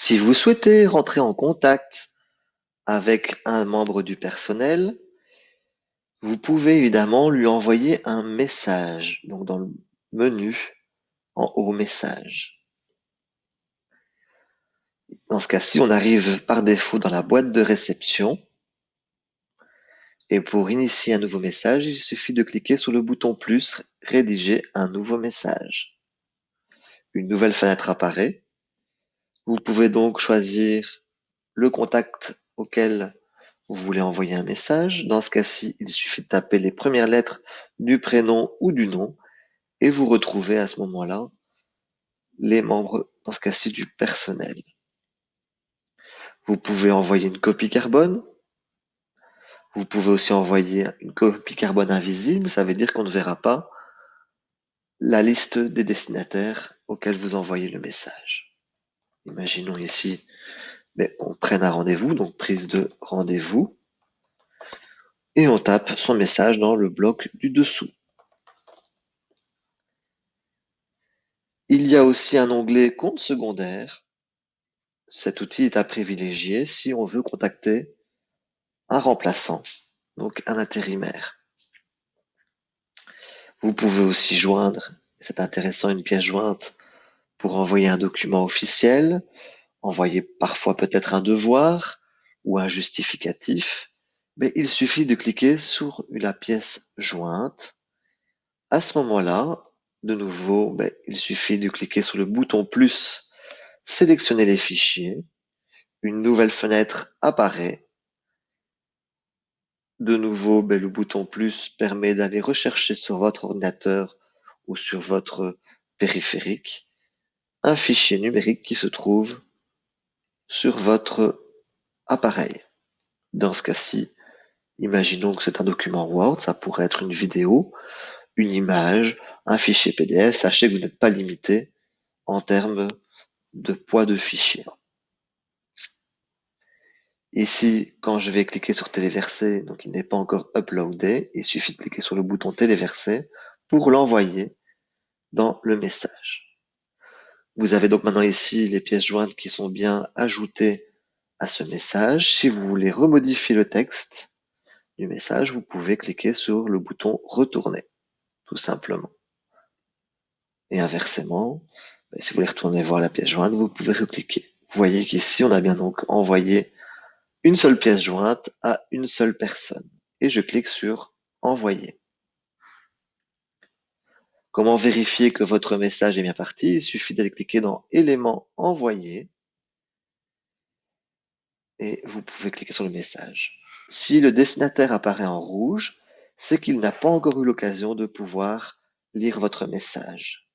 Si vous souhaitez rentrer en contact avec un membre du personnel, vous pouvez évidemment lui envoyer un message, donc dans le menu en haut message. Dans ce cas-ci, on arrive par défaut dans la boîte de réception et pour initier un nouveau message, il suffit de cliquer sur le bouton plus, rédiger un nouveau message. Une nouvelle fenêtre apparaît. Vous pouvez donc choisir le contact auquel vous voulez envoyer un message. Dans ce cas-ci, il suffit de taper les premières lettres du prénom ou du nom et vous retrouvez à ce moment-là les membres, dans ce cas-ci, du personnel. Vous pouvez envoyer une copie carbone. Vous pouvez aussi envoyer une copie carbone invisible. Ça veut dire qu'on ne verra pas la liste des destinataires auxquels vous envoyez le message. Imaginons ici, on prenne un rendez-vous, donc prise de rendez-vous, et on tape son message dans le bloc du dessous. Il y a aussi un onglet compte secondaire. Cet outil est à privilégier si on veut contacter un remplaçant, donc un intérimaire. Vous pouvez aussi joindre, c'est intéressant, une pièce jointe pour envoyer un document officiel, envoyer parfois peut-être un devoir ou un justificatif, mais il suffit de cliquer sur la pièce jointe. À ce moment-là, de nouveau, il suffit de cliquer sur le bouton plus, sélectionner les fichiers, une nouvelle fenêtre apparaît. De nouveau, le bouton plus permet d'aller rechercher sur votre ordinateur ou sur votre périphérique un fichier numérique qui se trouve sur votre appareil. Dans ce cas-ci, imaginons que c'est un document Word, ça pourrait être une vidéo, une image, un fichier PDF. Sachez que vous n'êtes pas limité en termes de poids de fichier. Ici, quand je vais cliquer sur téléverser, donc il n'est pas encore uploadé, il suffit de cliquer sur le bouton téléverser pour l'envoyer dans le message. Vous avez donc maintenant ici les pièces jointes qui sont bien ajoutées à ce message. Si vous voulez remodifier le texte du message, vous pouvez cliquer sur le bouton retourner, tout simplement. Et inversement, si vous voulez retourner voir la pièce jointe, vous pouvez recliquer. Vous voyez qu'ici, on a bien donc envoyé une seule pièce jointe à une seule personne. Et je clique sur envoyer. Comment vérifier que votre message est bien parti? Il suffit d'aller cliquer dans éléments envoyer et vous pouvez cliquer sur le message. Si le destinataire apparaît en rouge, c'est qu'il n'a pas encore eu l'occasion de pouvoir lire votre message.